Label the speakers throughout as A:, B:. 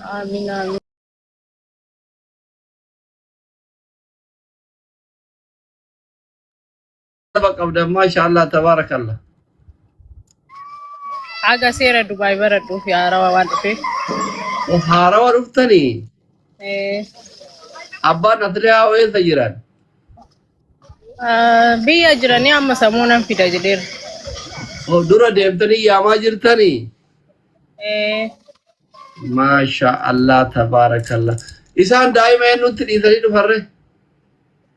A: آمين آمين.
B: بقى ما شاء الله تبارك الله.
A: حاجة سيرة دبي برد في عروا وانفي.
B: وحاروا رفتني.
A: إيه.
B: أبا نطلع وين تجران؟
A: بيجرني أما سمونا في تجدير.
B: ودورا ديمتني يا ما جرتني.
A: إيه.
B: ما شاء الله تبارك الله. إنسان دائما نطلع يدري نفرّه.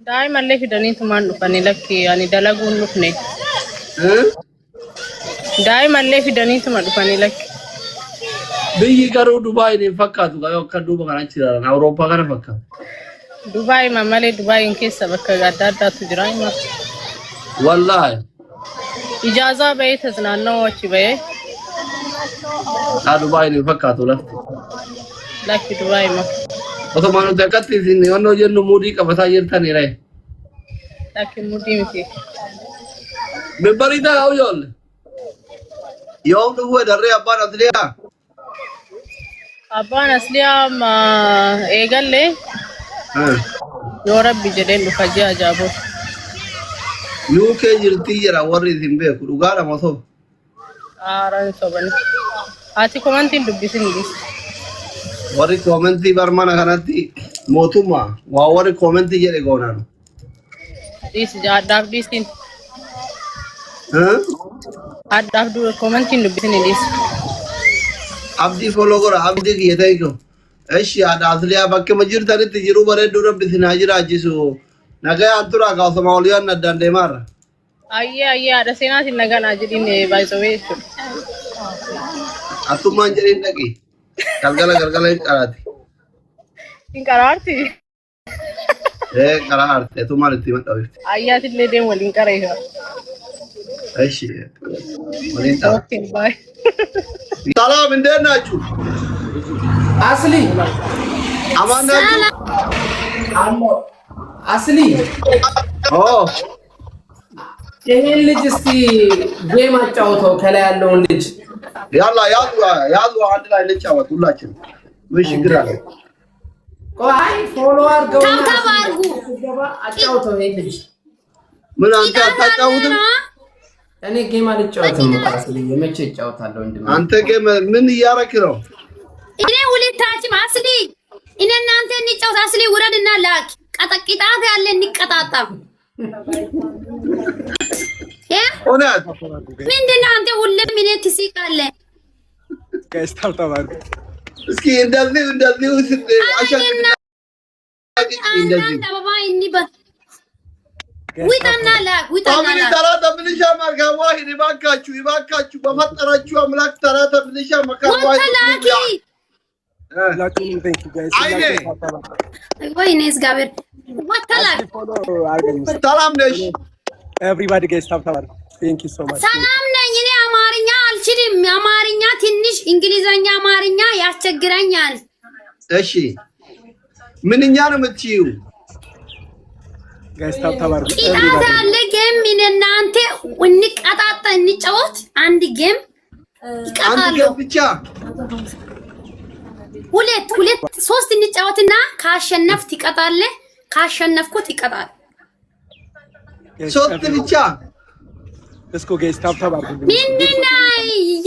A: دائما اللي في دنيا ثمان نفني لك يعني دلقون نفني. دائما اللي في دنيا ثمان نفني لك.
B: بيجي كارو دبي نفكّات وكايو كدوبا كنا نشيلنا أوروبا كنا فكّات.
A: دبي ما مالي دبي إنك سبك قدرت تجري ما.
B: والله.
A: إجازة بيت هزنا وشي بيه.
B: دبي نفكّات ولا.
A: لك دبي ما.
B: وثم أنا ذكرت إني أنا جن مودي كبتاجر ثاني رأي.
A: لكن مودي مفي.
B: ببريدا أو يول. يوم هو دري أبان أصليا.
A: أبان أصليا ما إيجال لي. يورب بجدين بفجأة جابو.
B: UK جرتي جرا وري ذنبه كروغارا ما ثوب.
A: ران صوبني. أتي كمان تين دبيسين ديس.
B: وري كومنتي برمانا كناتي موتوما ووري كومنتي جري غونانو.
A: ديس جاداف ديسين. أداف دو كومنتي دبيسين ديس.
B: عبدي فولو كرا عبدي كي يتايكو. إيش يا دازليا بكّي مجير ثاني تجرو بري دورة بثناجر أجيسو. نجاي أنتورا كاوس ماوليان ندان دمار.
A: أيه ada sena sih naga najirin by the way.
B: Atu manjarin lagi. Galgala karati.
A: Lingkararti.
B: Kararti. Tu maliti mat awif.
A: Ayah sih lede mau lingkarai ha.
B: Aishi. Malinta.
A: Okay bye.
B: Salam indeen nachu.
C: Asli.
B: Aman nachu.
C: Asli.
B: Oh.
C: ይሄን ልጅ እስቲ ጌም አጫውተው ከላይ ያለውን ልጅ
B: ያላ ያሉ አንድ ላይ ልጫወት ሁላችን ምን ችግር አለ?
C: ቆይ ፎሎ አድርገው ታባርጉ አጫውተው ይሄን ልጅ
B: ምን አንተ አታጫውትም?
C: እኔ ጌም አልጫወትም። አስሊ መቼ እጫወታለሁ እንዴ?
B: አንተ ጌም ምን እያረክ ነው?
D: እኔ ሁለታችም አስሊ እኔ እናንተ እንጫወት። አስሊ ውረድና ላክ ቀጠቅጣት ያለ እንቀጣጣ
B: እውነት
D: ምንድን ነው አንተ ሁሌም ምን ትስቃለህ?
E: ከስታው ተባሩ
B: እስኪ እንደዚህ ውስጥ አሻግና እንደዚህ
D: አባባ እንባ ዊታና ላክ
B: ተራተ ብልሻ ማርጋዋ ይባካችሁ በፈጠራችሁ አምላክ ተራተ ብልሻ ማርጋዋ
D: ወተላኪ
E: ላኪን ቴንክ ዩ ጋይስ
D: ወይኔ እግዚአብሔር ወተላክ
B: ሰላም ነሽ?
E: ኤቭሪባዲ ጋይስ ተባሩ ቴንክ ዩ ሶ ማች
D: ሰላም ነኝ። እኔ አማርኛ አልችልም። አማርኛ ትንሽ እንግሊዘኛ አማርኛ ያስቸግረኛል።
B: እሺ ምንኛ ነው የምትይው?
E: ጋይስ ተባሩ
D: ኢጣታ አለ ጌም ምን እናንተ እንቀጣጣ እንጫወት። አንድ ጌም ይቀጣሉ
B: ብቻ
D: ሁለት ሶስት እንጫወትና ካሸነፍት ይቀጣል። ካሸነፍኩት ይቀጣል።
B: ሶስት ብቻ
E: እስኮ ጋይስ ተባሩ
D: ምንድነው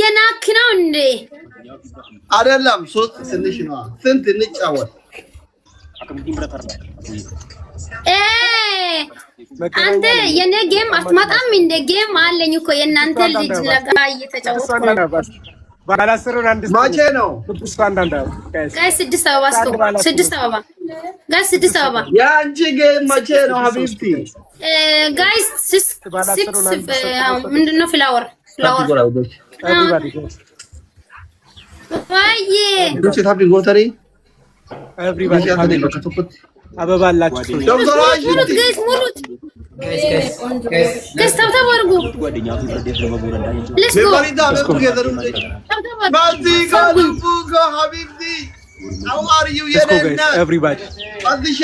D: የናክ ነው እንዴ?
B: አይደለም ሶስት ትንሽ ነው። ስንት እንጫወት?
D: አንተ የኔ ጌም አትመጣም እንደ ጌም አለኝ እኮ የናንተ ልጅ ለጋ እየተጫወትኩ ነው።
E: ባላስሩን አንድ
B: ማቼ ነው
D: ጋይስ 6 አበባ ስቶ 6 አበባ ጋይስ 6 አበባ
B: ያንቺ ጌም ማቼ ነው ሀቢብቲ?
D: ጋይስ 6 ምንድነው ፍላወር ዋዬ
B: ዱቼ ታብሊ ጎተሪ
E: ኤቭሪባዲ አበባ አላችሁ
D: ጋይስ ሙሉት ጋይስ ተባርጉ ሌትስ ጎ
B: ማዚ ጋር ሀቢብቲ how are you የደና
E: ኤቭሪባዲ
B: አዲሻ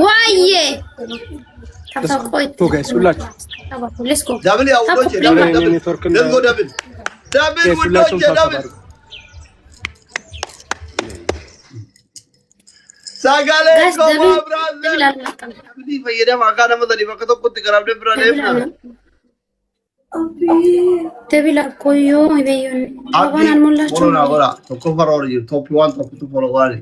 D: ዋዬ ተፈቆይ
E: ጋይስ ሁላችሁ
D: ሌትስ ጎ
B: ደብል ያውሎች ደብል ውዶች ደብል Sagalee
D: Guys,
B: kophaa
D: David
B: biraazil.
D: ilaalaa.
B: Namni fayyadama akka nama sadii bakka tokkotti garaabdee bira deemna.
D: Dabila koyyoo ibeeyyoon abaan almollaachuu.
B: Boronaa bora tokko faroor jiru toppii waan tokkotu fologaani.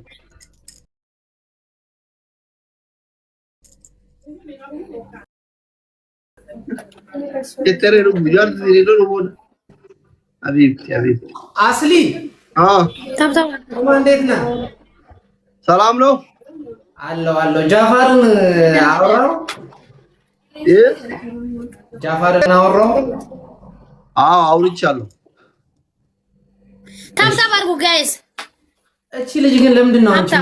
B: Itteereeru guyyaa diriiruu boona. Habiibti.
C: አስሊ
D: ታብታብ
C: እንዴት ነህ?
B: ሰላም ነው
C: አለው ጃፋርን አወራው ጃፋርን አወራው
B: አውርቻለሁ
D: ታብታብ አድርጉ ጋይስ።
C: እቺ ልጅ ግን ለምንድን ነው አንቺ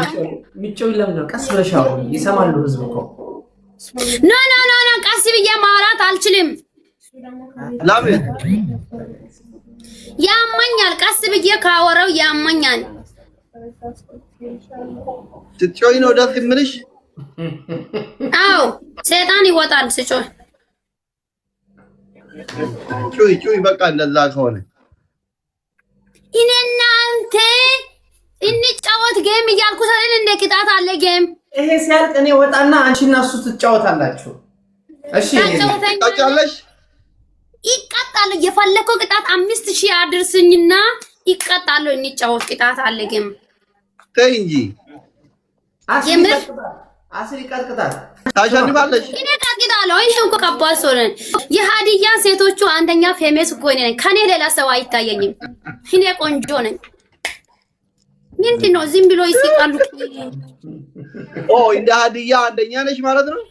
C: ሚጮው? ለምንድን ነው ቀስ ብለሽ አውሪ? ይሰማሉ ህዝብ እኮ።
D: ኖ ቀስ ብዬ ማውራት አልችልም።
B: ለምን?
D: ያመኛል። ቀስ ብዬ ካወራው ያመኛል።
B: ስትጮይ ነው ደስ የሚልሽ?
D: አዎ ሰይጣን ይወጣል ስጮህ።
B: ጩይ በቃ እንደዛ ከሆነ
D: እኔና አንተ እንጫወት ጌም እያልኩ ሰለን እንደ ቅጣት አለ ጌም።
C: ይሄ ሲያልቅ እኔ ወጣና አንቺና እሱ ትጫወታላችሁ። እሺ
B: ታጫለሽ?
D: ይቀጣሉ። የፈለከው ቅጣት 5000 አድርስኝና ይቀጣሉ። እንጫወት ቅጣት አለ ጌም።
B: ተይ እንጂ
C: አስሪ ቀጥቅጣት
B: ታሸንፋለሽ።
D: እኔ ቀጥቅጣለሁ። እኔ እኮ ከባድ ሰው ነኝ። የሀዲያ ሴቶቹ አንደኛ ፌመስ እኮ ነኝ። ከኔ ሌላ ሰው አይታየኝም። እኔ ቆንጆ ነኝ። ምንድን ነው ዝም ብሎ ይስቃሉ?
B: እንደ ሀዲያ አንደኛ ነሽ ማለት ነው?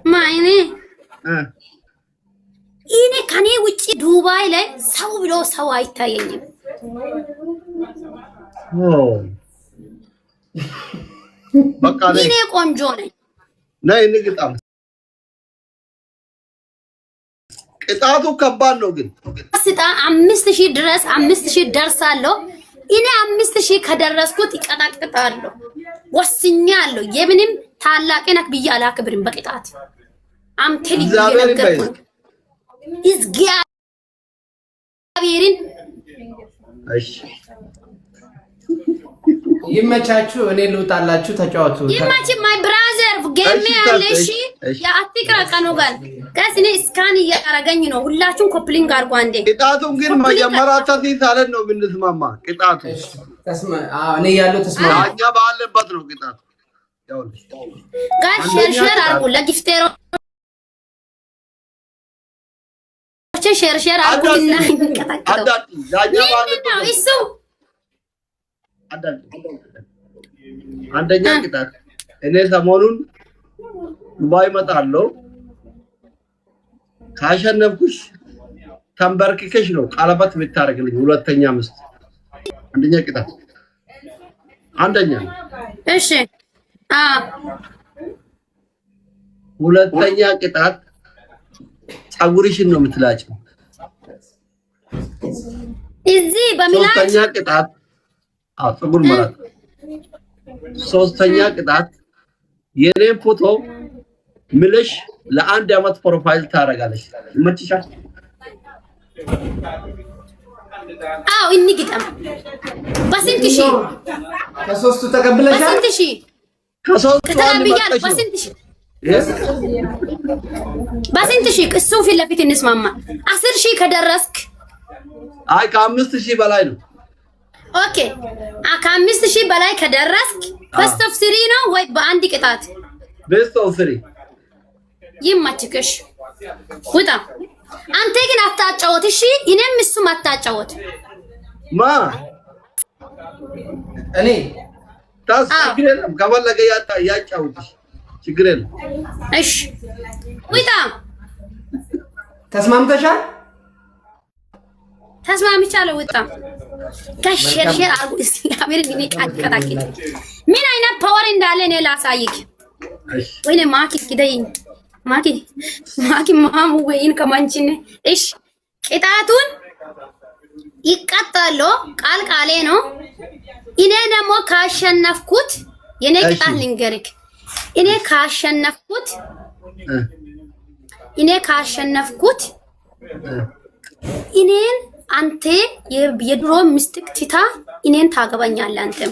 D: ማይኔ እኔ ከኔ ውጪ ዱባይ ላይ ሰው ብሎ ሰው አይታየኝም።
B: በቃ
D: እኔ ቆንጆ ነኝ።
B: ነይ እንግጣም። ቅጣቱ ከባድ ነው ግን
D: ስጣ 5000 ድረስ 5000 ደርሳለሁ። እኔ 5000 ከደረስኩት ይቀጣቅጣለሁ። ወስኛለሁ። የምንም ታላቅ ነክ ብዬ አላክብርም በቅጣት አምቴል ይገርም እግዚአብሔርን።
B: እሺ
C: ይመቻችሁ። እኔ ልውጣላችሁ፣ ተጫወቱ።
D: ይመች ማይ ብራዘር ጌም ያለሽ የአትቅራ ቀኑ ጋር ከስኔ እስካን እያረገኝ ነው። ሁላችሁም ኮፕሊንግ አድርጉ አንዴ።
B: ቅጣቱን ግን መጀመሪያ ተሲሳለን ነው የምንስማማ። ቅጣቱ
C: እኔ ያለው ተስማ
B: እኛ ባለበት ነው ቅጣቱ።
D: ጋር ሼር አድርጉ ለጊፍቴሮ ሼር አድርጉና እንቀጣቀጣው። ምንድነው እሱ?
B: አንደኛ ቅጣት እኔ ሰሞኑን ዱባይ እመጣለሁ። ካሸነፍኩሽ ተንበርክከሽ ነው ቀለበት የምታደርግልኝ። ሁለተኛ ምስት አንደኛ ቅጣት አንደኛ።
D: እሺ
B: ሁለተኛ ቅጣት ፀጉርሽን ነው የምትላጭው።
D: እዚህ በሚላጭ።
B: ሶስተኛ ቅጣት ፀጉር ማለት። ሶስተኛ ቅጣት የኔን ፎቶ ምልሽ ለአንድ አመት ፕሮፋይል ታደርጋለሽ። ይመችሻል?
D: እንግጠም። በስንት ሺህ?
C: ከሶስቱ ተቀብለሻል?
D: በስንት ሺህ?
B: ከሶስቱ
D: ተቀብያለሁ። በስንት ሺህ? በስንት ሺህ? እሱ ፊት ለፊት እንስማማ። 10000 ከደረስክ
B: አይ ከ5000 በላይ ነው።
D: ኦኬ ከ5000 በላይ ከደረስክ በስት ኦፍ 3 ነው ወይ በአንድ ቅጣት?
B: ቤስት ኦፍ 3
D: ይመችክሽ። ውጣ። አንተ ግን አታጫወት እሺ? እኔም እሱም አታጫወት።
B: ማ
C: እኔ
B: ችግር የለም ከፈለገ ያጫውትሽ ችግር የለም።
D: እሺ ውጣ።
C: ተስማምተሻል?
D: ተስማምቻለሁ። ውጣ። ከሸርሸር አርጉ እስቲ አሜር ቢኒ ቀጣቀጣቂ ምን አይነት ፓወር እንዳለ እኔ ላሳይክ። ወይኔ ማኪ ግደኝ ማኪ ማሙ ወይን ከማንቺን። እሺ ቅጣቱን ይቀጣሉ። ቃሌ ነው። እኔ ደግሞ ካሸነፍኩት የኔ ቅጣት ልንገርክ። እኔ ካሸነፍኩት እኔን አንተ የድሮ ሚስትክ ትታ እኔን ታገባኛለህ። አንተም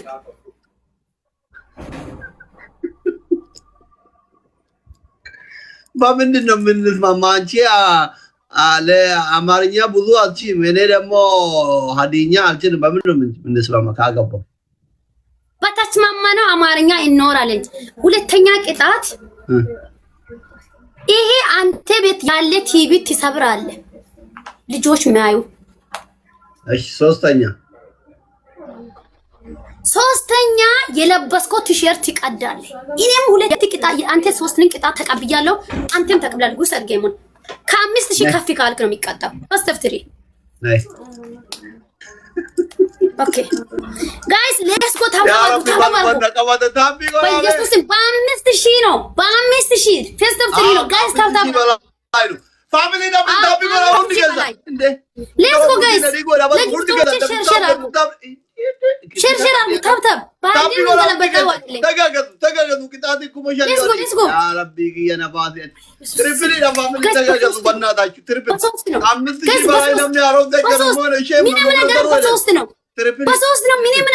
B: በምንድን ነው የምንስማማ? አንቺ አለ አማርኛ ብዙ አልችልም፣ እኔ ደግሞ ሀዲኛ አልችልም። በምን ነው የምንስማማ? ካገባው
D: በተስማማ ነው አማርኛ እንኖራለን። ሁለተኛ ቅጣት ይሄ አንተ ቤት ያለ ቲቪ ትሰብራለህ፣ ልጆች ማዩ።
B: እሺ
D: ሶስተኛ የለበስከው ቲሸርት ይቀዳል። እኔም ሁለት ቅጣት አንተ ሶስትን ቅጣት ተቀብያለሁ፣ አንተም ተቀብላለህ። ጉሰር ጌሙን ከ5000 ከፍ ካልክ ነው የሚቀጣው። አስተፍትሪ
B: ናይስ
D: ኦኬ ጋይስ ሌትስ ጎ ታብታቡ በኢየሱስ በ5000 ነው በ5000 ፌስተፍትሪ ነው ጋይስ ታብታቡ
B: ፋሚሊ ደግሞ ታብታቡ ነው እንዴ እንዴ
D: ሌትስ ጎ ጋይስ ሸርሸር ታብታብ ባንዲ ነው ተለበቀው
B: ተጋገዙ ቅጣት ኩመሻል ያ ረቢ የነባቴ ትሪፕል ለፋሚሊ ተጋገዙ በእናታችሁ ትሪፕል 5000 በላይ ነው ያለው ደግሞ ነው ሼም
D: በሶስት ነው ምንም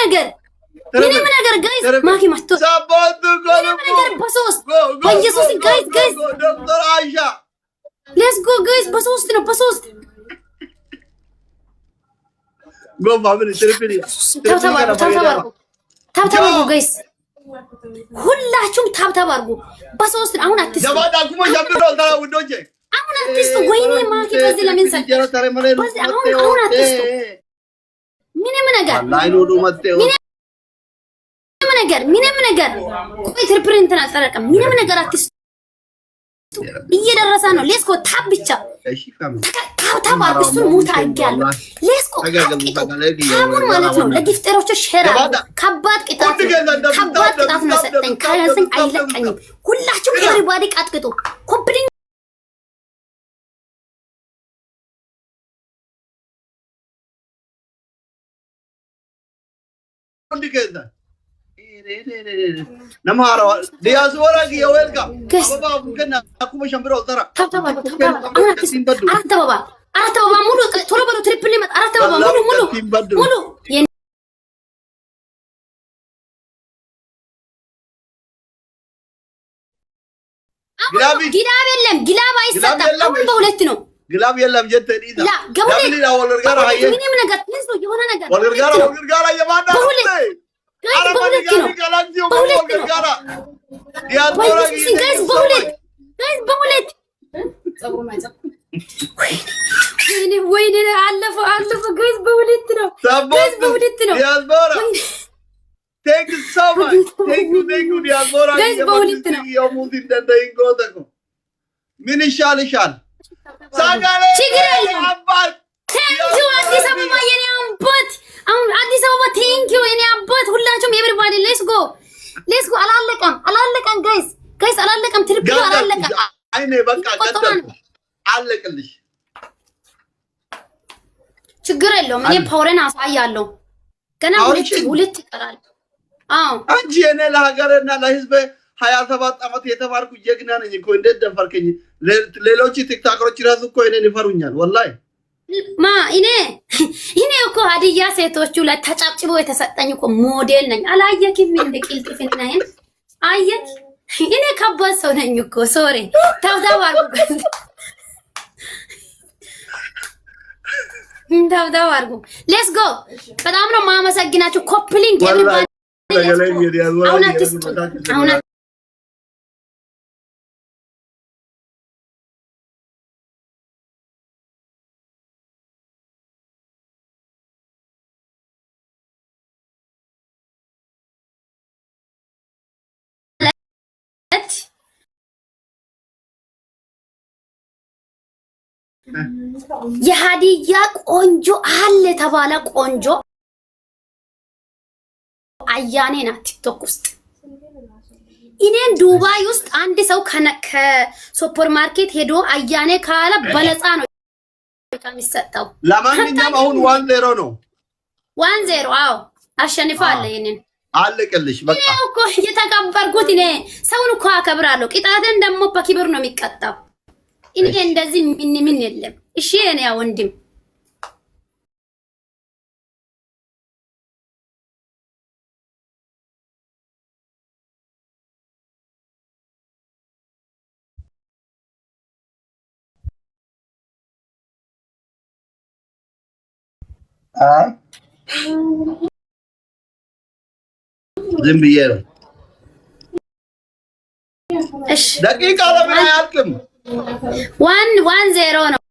D: ነገር ጋይስ ማኪ ማስቶ
B: ሰባቱ
D: ምንም ነገር በሶስት በኢየሱስ ጋይስ
B: ዶክተር አይሻ
D: ሌትስ ጎ ጋይስ በሶስት ነው
B: ጎ ፋሚሊ ትሪፕል
D: ታብታቡ ጋይስ ሁላችሁም ታብታቡ በሶስት አሁን አትስቱ
B: ጀባዳ ኩመሻል ተራ ውዶቼ
D: አሁን አትስቱ ወይኔ ማኪ በዚህ ለምን ሰጥ አሁን አትስቱ ምንም ነገር ቆይ ትሪፕል እንትን አልጠረቀም። ምንም ነገር አትስቱ እየደረሰ ነው። ሌስኮ ታብ ብቻ ታብ አርግስቱን ሙታ አድርጊያለሁ። ሌስኮ ታቡን ማለት ነው ለጊፍተሮቹ ሼር ከባድ ቅጣት ነው ሰጠኝ። ካላስን አይለቀኝም። ሁላችሁም ኤቨሪባዲ ቀጥቅጡ ኮምፕሊት
B: نمارا دياسورا كي ويلكم بابا ممكن اكو مشمبر الترا
D: تابا مولو تولو بدو تريبل مت تابا مولو ግላብ የለም ግላብ አይሰጣም። አሁን በሁለት ነው
B: ግላብ የለም ጀተ ዲዳ
D: ላ ገቡለ
B: ወልርጋራ ሀየ
D: ምንም ነገር ትንሽ ነው የሆነ ነገር
B: ወልርጋራ የማዳ
D: በሁለት ወይኔ አለፈ ጋይስ በሁለት ነው
B: Thank you so much. Thank you diaspora.
D: Guys, በሁለት ነው
B: የሙት እንደደኝ ጎተኮ ምን ይሻልሻል? ሳጋለ
D: ችግር የለም አባት Thank you አዲስ አበባ የኔ አባት አሁን አዲስ አበባ thank you የኔ አባት ሁላችሁም everybody let's go አላለቀም ጋይስ አላለቀም ትሪፕል አላለቀም
B: አይኔ በቃ ቀጥል አለቅልሽ
D: ችግር የለውም እኔ ፓወርን አሳያለሁ ገና ሁለት ይቀራል አዎ
B: አንቺ እኔ ለሀገርና ለህዝብ 27 አመት የተማርኩ ጀግና ነኝ እኮ እንዴት ደፈርከኝ ሌሎች ቲክቶከሮች ራሱ እኮ እኔን ይፈሩኛል ወላሂ ማ
D: እኔ እኮ ሀዲያ ሴቶቹ ላይ ተጫጭቦ የተሰጠኝ እኮ ሞዴል ነኝ አላየክም እንደ ቂልጥፍና ነኝ አየክ እኔ ከባድ ሰው ነኝ እኮ ሶሪ ታውታው አርጉ ሌትስ ጎ በጣም ነው ማመሰግናችሁ ኮፕሊንግ ኤቨሪባዲ አሁን የሀዲያ ቆንጆ አለ ተባለ ቆንጆ አያኔ ናት ቲክቶክ ውስጥ እኔን ዱባይ ውስጥ አንድ ሰው ከሱፐር ማርኬት ሄዶ አያኔ ካለ በነፃ ነው የሚሰጠው
B: ለማንኛውም አሁን 1-0 ነው
D: 1-0 አዎ አሸንፋለሁ ይሄንን
B: አለቀልሽ በቃ
D: እኮ የተከበርኩት እኔ ሰውን እኮ አከብራለሁ ቅጣትን ደግሞ በክብር ነው የሚቀጣው እኔ እንደዚህ ምን የለም እሺ እኔ ወንድም
B: ዝም ብዬ ነው።
D: እሺ
B: ደቂቃ ለምን አያልቅም?
D: 1-1-0 ነው።